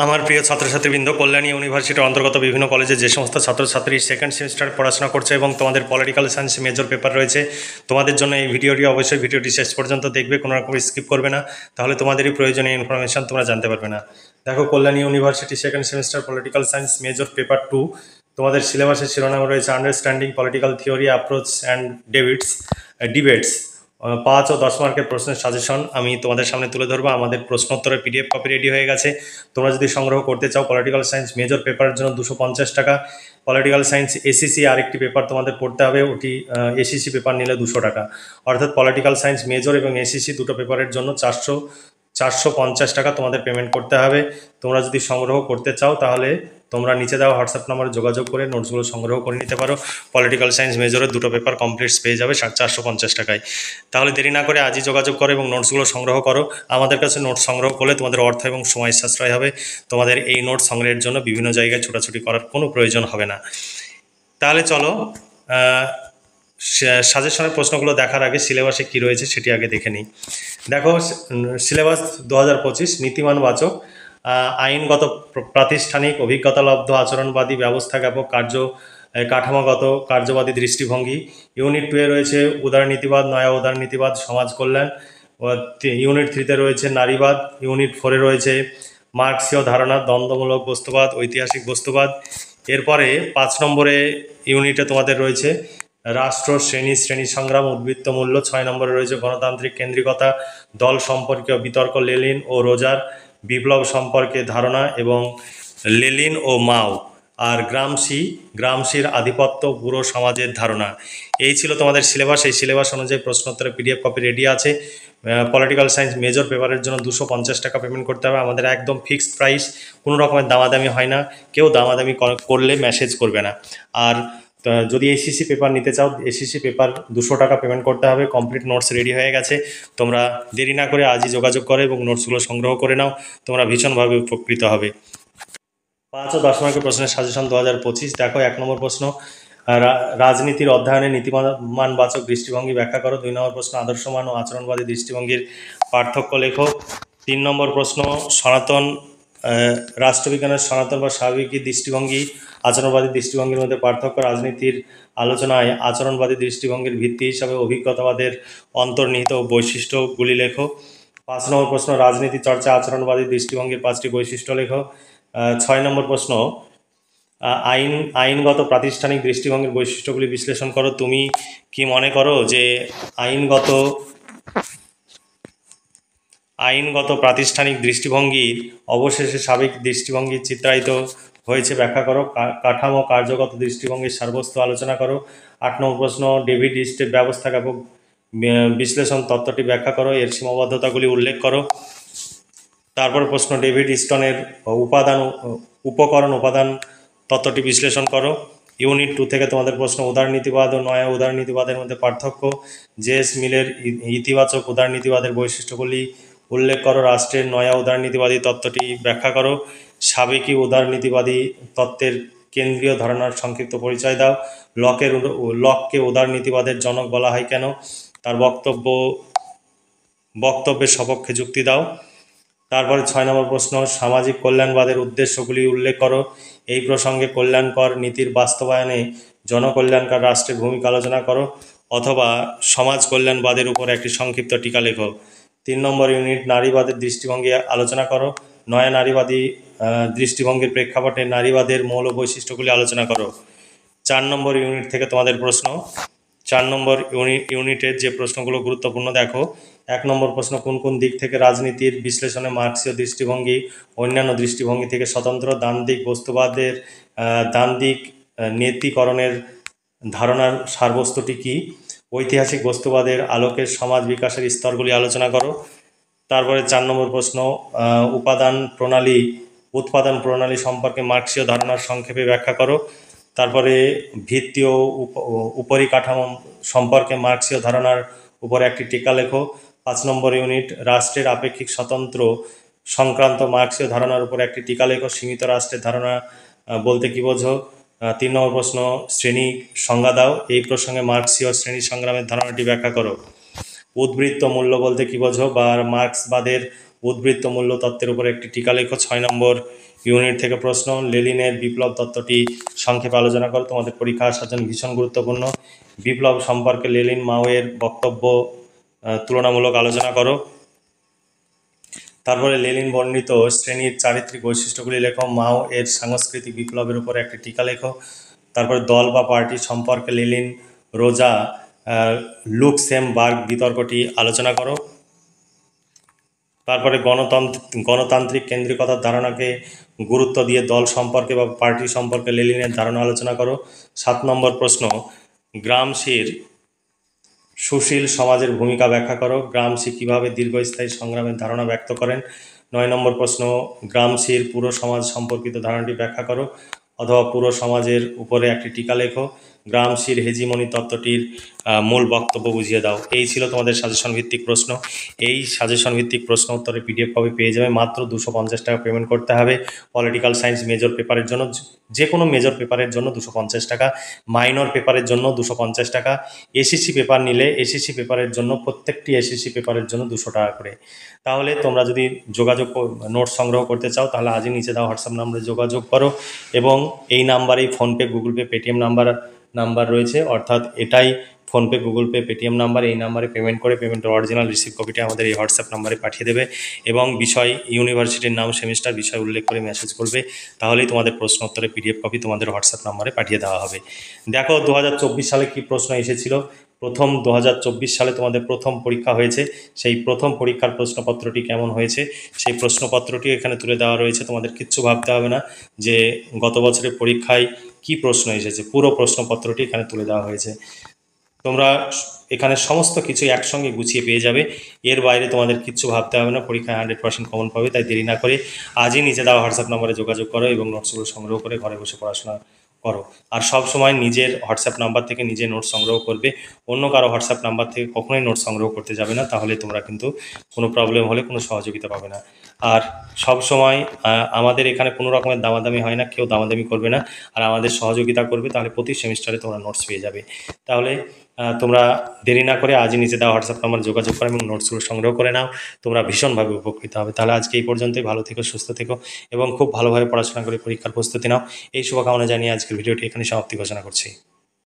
আমার প্রিয় ছাত্রছাত্রীবৃন্দ, কল্যাণী ইউনিভার্সিটির অন্তর্গত বিভিন্ন কলেজে যে সমস্ত ছাত্রছাত্রী সেকেন্ড সেমিস্টার পড়াশোনা করছে এবং তোমাদের পলিটিক্যাল সায়েন্স মেজর পেপার রয়েছে, তোমাদের জন্য এই ভিডিওটি শেষ পর্যন্ত দেখবে, কোনো রকম স্কিপ করবে না, তাহলে তোমাদেরই প্রয়োজনীয় ইনফরমেশন তোমরা জানতে পারবে না। দেখো, Kalyani university second semester political science major paper 2, তোমাদের সিলেবাসের শিরোনাম রয়েছে understanding political theory, approach and debates. 5 ও 10 মার্কের প্রশ্নের সাজেশন আমি তোমাদের সামনে তুলে ধরবো। আমাদের প্রশ্নোত্তরের পিডিএফ কপি রেডি হয়ে গেছে। তোমরা যদি সংগ্রহ করতে চাও পলিটিক্যাল সায়েন্স মেজর পেপারের জন্য 250 টাকা, পলিটিক্যাল সায়েন্স এসিসি আরেকটি পেপার তোমাদের পড়তে হবে, ওটি এসিসি পেপার নিলে 200 টাকা। অর্থাৎ পলিটিক্যাল সায়েন্স মেজর এবং এসিসি দুটো পেপারের জন্য 450 টাকা তোমাদের পেমেন্ট করতে হবে। তোমরা যদি সংগ্রহ করতে চাও তাহলে তোমরা নিচে দেওয়া হোয়াটসঅ্যাপ নাম্বারে যোগাযোগ করে নোটসগুলো সংগ্রহ করে নিতে পারো। পলিটিক্যাল সায়েন্স মেজরের দুটো পেপার কমপ্লিটস পেয়ে যাবে 450 টাকায়। তাহলে দেরি না করে আজই যোগাযোগ করো এবং নোটসগুলো সংগ্রহ করো। আমাদের কাছে নোটস সংগ্রহ করলে তোমাদের অর্থ এবং সময় সাশ্রয় হবে। তোমাদের এই নোটস সংগ্রহের জন্য বিভিন্ন জায়গায় ছোটাছুটি করার কোনো প্রয়োজন হবে না। তাহলে চলো, সাজেশনের প্রশ্নগুলো দেখার আগে সিলেবাসে কি রয়েছে সেটি আগে দেখে নিই। দেখো, সিলেবাস 2025 নীতিমানবাচক, আইনগত, প্রাতিষ্ঠানিক, অভিজ্ঞতালব্ধ, আচরণবাদী, ব্যবস্থা জ্ঞাপক, কাঠামোগত, কার্যবাদী দৃষ্টিভঙ্গি। ইউনিট 2 এ রয়েছে উদারনীতিবাদ, নয়া উদারনীতিবাদ, সমাজ কল্যাণ। ইউনিট 3-তে রয়েছে নারীবাদ। ইউনিট 4-এ রয়েছে মার্ক্সীয় ধারণা, দ্বন্দ্বমূলক বস্তুবাদ, ঐতিহাসিক বস্তুবাদ। এরপরে 5 নম্বরে ইউনিটে তোমাদের রয়েছে রাষ্ট্র, শ্রেণী সংগ্রাম, উদ্বৃত্ত মূল্য। 6 নম্বরে রয়েছে গণতান্ত্রিক কেন্দ্রিকতা, দল সম্পর্কীয় বিতর্ক, লেনিন ও রোজার, বিপ্লব সম্পর্কে ধারণা এবং লেনিন ও মাও। আর গ্রামসির আধিপত্য, পুরো সমাজের ধারণা। এই ছিল তোমাদের সিলেবাস। এই সিলেবাস অনুযায়ী প্রশ্নোত্তরের পিডিএফ কপি রেডি আছে। পলিটিক্যাল সায়েন্স মেজর পেপারের জন্য 250 টাকা পেমেন্ট করতে হবে। আমাদের একদম ফিক্সড প্রাইস, কোনো রকমের দামাদামি হয় না। কেউ দামাদামি করলে মেসেজ করবে না। আর যদি এসিসি পেপার নিতে চাও, এসিসি পেপার 200 টাকা পেমেন্ট করতে হবে। কমপ্লিট নোটস রেডি হয়ে গেছে। তোমরা দেরি না করে আজই যোগাযোগ করো এবং নোটসগুলো সংগ্রহ করে নাও। তোমরা ভীষণভাবে উপকৃত হবে। 5 ও 10 মার্কের প্রশ্নের সাজেশন 2025। দেখো, 1 নম্বর প্রশ্ন, রাজনীতির অধ্যয়নে নীতিমানবাচক দৃষ্টিভঙ্গি ব্যাখ্যা করো। 2 নম্বর প্রশ্ন, আদর্শমান ও আচরণবাদী দৃষ্টিভঙ্গির পার্থক্য লেখো। 3 নম্বর প্রশ্ন, রাষ্ট্রবিজ্ঞানের সনাতন বা স্বাভাবিক দৃষ্টিভঙ্গি, আচরণবাদী দৃষ্টিভঙ্গির মধ্যে পার্থক্য। রাজনীতির আলোচনায় আচরণবাদী দৃষ্টিভঙ্গির ভিত্তি হিসাবে অভিজ্ঞতাবাদের অন্তর্নিহিত বৈশিষ্ট্যগুলি লেখো। 5 নম্বর প্রশ্ন, রাজনীতি চর্চা আচরণবাদী দৃষ্টিভঙ্গির 5টি বৈশিষ্ট্য লেখো। 6 নম্বর প্রশ্ন, আইনগত প্রাতিষ্ঠানিক দৃষ্টিভঙ্গির বৈশিষ্ট্যগুলি বিশ্লেষণ করো। তুমি কি মনে করো যে আইনগত প্রাতিষ্ঠানিক দৃষ্টিভঙ্গির অবশেষে সাবেক দৃষ্টিভঙ্গির চিত্রায়িত হয়েছে? ব্যাখ্যা করো। কাঠামো কার্যগত দৃষ্টিভঙ্গির সারবস্তু আলোচনা করো। 8 নম্বর প্রশ্ন, ডেভিড ইস্টের ব্যবস্থা জ্ঞাপক বিশ্লেষণ তত্ত্বটি ব্যাখ্যা করো, এর সীমাবদ্ধতাগুলি উল্লেখ করো। তারপর প্রশ্ন, ডেভিড ইস্টনের উপকরণ উপাদান তত্ত্বটি বিশ্লেষণ করো। ইউনিট 2 থেকে তোমাদের প্রশ্ন, উদারনীতিবাদ ও নয়া উদারনীতিবাদের মধ্যে পার্থক্য। জেস মিলের ইতিবাচক উদারনীতিবাদের বৈশিষ্ট্যগুলি উল্লেখ করো। রাষ্ট্রের নয়া উদারনীতিবাদী তত্ত্বটি ব্যাখ্যা করো। সাবেকি উদারনীতিবাদী তত্ত্বের কেন্দ্রীয় ধারণার সংক্ষিপ্ত পরিচয় দাও। লককে উদারনীতিবাদের জনক বলা হয় কেন? তার বক্তব্যের সপক্ষে যুক্তি দাও। তারপরে 6 নম্বর প্রশ্ন, সামাজিক কল্যাণবাদের উদ্দেশ্যগুলি উল্লেখ করো। এই প্রসঙ্গে কল্যাণকর নীতির বাস্তবায়নে জনকল্যাণকর রাষ্ট্রের ভূমিকা আলোচনা করো, অথবা সমাজ কল্যাণবাদের উপর একটি সংক্ষিপ্ত টিকা লেখো। 3 নম্বর ইউনিট, নারীবাদের দৃষ্টিভঙ্গি আলোচনা করো। নয়া নারীবাদী দৃষ্টিভঙ্গির প্রেক্ষাপটে নারীবাদের মৌল বৈশিষ্ট্যগুলি আলোচনা করো। 4 নম্বর ইউনিট থেকে তোমাদের প্রশ্ন। 4 নম্বর ইউনিটের যে প্রশ্নগুলো গুরুত্বপূর্ণ দেখো। 1 নম্বর প্রশ্ন, কোন কোন দিক থেকে রাজনীতির বিশ্লেষণে মার্ক্সীয় দৃষ্টিভঙ্গি অন্যান্য দৃষ্টিভঙ্গি থেকে স্বতন্ত্র? দ্বান্দ্বিক বস্তুবাদের দ্বান্দ্বিক নীতিকরণের ধারণার সারবস্তুটি কী? ঐতিহাসিক বস্তুবাদের আলোকে সমাজ বিকাশের স্তরগুলি আলোচনা করো। তারপরে 4 নম্বর প্রশ্ন, উৎপাদন প্রণালী সম্পর্কে মার্ক্সীয় ধারণার সংক্ষেপে ব্যাখ্যা করো। তারপরে ভিত্তি ও উপরিকাঠামো সম্পর্কে মার্ক্সীয় ধারণার উপর একটি টিকা লেখো। 5 নম্বর ইউনিট, রাষ্ট্রের আপেক্ষিক স্বতন্ত্র সংক্রান্ত মার্ক্সীয় ধারণার উপর একটি টিকা লেখো। সীমিত রাষ্ট্রের ধারণা বলতে কী বোঝো? 3 নম্বর প্রশ্ন, শ্রেণী সংজ্ঞা দাও। এই প্রসঙ্গে মার্ক্সীয় শ্রেণী সংগ্রামের ধারণাটি ব্যাখ্যা করো। উদ্বৃত্ত মূল্য বলতে কী বোঝো, বা মার্ক্সবাদের উদ্বৃত্ত মূল্য তত্ত্বের উপর একটি টিকা লেখো। 6 নম্বর ইউনিট থেকে প্রশ্ন, লেনিনের বিপ্লব তত্ত্বটি সংক্ষেপে আলোচনা করো। তোমাদের পরীক্ষা আসার জন্য ভীষণ গুরুত্বপূর্ণ। বিপ্লব সম্পর্কে লেনিন মাওয়ের বক্তব্য তুলনামূলক আলোচনা করো। তারপরে লেনিন বর্ণিত শ্রেণীর চারিত্রিক বৈশিষ্ট্যগুলি লেখো। মাও এর সাংস্কৃতিক বিপ্লবের উপর একটি টিকা লেখো। তারপরে দল বা পার্টি সম্পর্কে লেনিন রোজা লুক্সেমবার্গ বিতর্কটি আলোচনা করো। তারপরে গণতান্ত্রিক কেন্দ্রিকতার ধারণাকে গুরুত্ব দিয়ে দল সম্পর্কে বা পার্টি সম্পর্কে লেনিনের ধারণা আলোচনা করো। 7 নম্বর প্রশ্ন, গ্রামসির সুশীল সমাজের ভূমিকা ব্যাখ্যা করো। গ্রামসি কীভাবে দীর্ঘস্থায়ী সংগ্রামের ধারণা ব্যক্ত করেন। 9 নম্বর প্রশ্ন, গ্রামসির পুরো সমাজ সম্পর্কিত ধারণাটি ব্যাখ্যা করো অথবা পুরো সমাজের উপরে একটি টিকা লেখো। গ্রামসির হেজিমনি তত্ত্বটির মূল বক্তব্য বুঝিয়ে দাও। এই ছিল তোমাদের সাজেশন ভিত্তিক প্রশ্ন। এই সাজেশন ভিত্তিক প্রশ্ন উত্তরে PDF কপি পেয়ে যাবে। মাত্র 250 টাকা পেমেন্ট করতে হবে। পলিটিক্যাল সায়েন্স মেজর পেপারের জন্য, যে কোনো মেজর পেপারের জন্য 250 টাকা, মাইনর পেপারের জন্য 250 টাকা, SSC পেপার নিলে SSC পেপারের জন্য প্রত্যেকটি SSC পেপারের জন্য 200 টাকা করে। তাহলে তোমরা যদি যোগাযোগ নোট সংগ্রহ করতে চাও তাহলে আজই নিচে দাও হোয়াটসঅ্যাপ নাম্বারে যোগাযোগ করো এবং এই নাম্বারেই PhonePe, Google pay, Paytm number রয়েছে, অর্থাৎ এটাই PhonePe, Google pay, Paytm number. এই নাম্বারে পেমেন্ট করে পেমেন্টের অরিজিনাল রিসিভ কপিটা আমাদের এই হোয়াটসঅ্যাপ নাম্বারে পাঠিয়ে দেবে এবং বিষয়, ইউনিভার্সিটির নাম, সেমিস্টার, বিষয় উল্লেখ করে মেসেজ করবে। তাহলেই তোমাদের প্রশ্ন উত্তরে PDF কপি তোমাদের হোয়াটসঅ্যাপ নাম্বারে পাঠিয়ে দেওয়া হবে। দেখো 2024 সালে কি প্রশ্ন এসেছিল। প্রথম 2024 সালে তোমাদের প্রথম পরীক্ষা হয়েছে। সেই প্রথম পরীক্ষার প্রশ্নপত্রটি কেমন হয়েছে সেই প্রশ্নপত্রটি এখানে তুলে দেওয়া রয়েছে। তোমাদের কিচ্ছু ভাবতে হবে না যে গত বছরের পরীক্ষায় কি প্রশ্ন এসেছে, পুরো প্রশ্নপত্রটি এখানে তুলে দেওয়া হয়েছে। তোমরা এখানে সমস্ত কিছু একসঙ্গে গুছিয়ে পেয়ে যাবে। এর বাইরে তোমাদের কিচ্ছু ভাবতে হবে না। পরীক্ষায় 100% কমন পাবে। তাই দেরি না করে আজই নিচে দেওয়া হোয়াটসঅ্যাপ নম্বরে যোগাযোগ করো এবং নোটসগুলো সংগ্রহ করে ঘরে বসে পড়াশোনা করো। আর সব সময় নিজের হোয়াটসঅ্যাপ নাম্বার থেকে নিজে নোট সংগ্রহ করবে। অন্য কারো হোয়াটসঅ্যাপ নাম্বার থেকে কখনোই নোট সংগ্রহ করতে যাবে না, তাহলে তোমরা কিন্তু কোনো প্রবলেম হলে কোনো সহযোগিতা পাবে না। আর সব সময় আমাদের এখানে কোনো রকমের দামাদামি হয় না, কেউ দামাদামি করবে না, আর আমাদের সহযোগিতা করবে। তাহলে প্রতি সেমিস্টারে তোমরা নোটস পেয়ে যাবে। তাহলে তোমরা দেরি না করে আজই নিচে দেওয়া হোয়াটসঅ্যাপ নাম্বার যোগাযোগ করো এবং নোটসগুলো সংগ্রহ করে নাও। তোমরা ভীষণভাবে উপকৃত হবে। তাহলে আজকে এই পর্যন্তই। ভালো থেকো, সুস্থ থেকো এবং খুব ভালোভাবে পড়াশোনা করে পরীক্ষার প্রস্তুতি নাও। এই শুভকামনা জানিয়ে আজকের ভিডিওটি এখানে সমাপ্তি ঘোষণা করছি।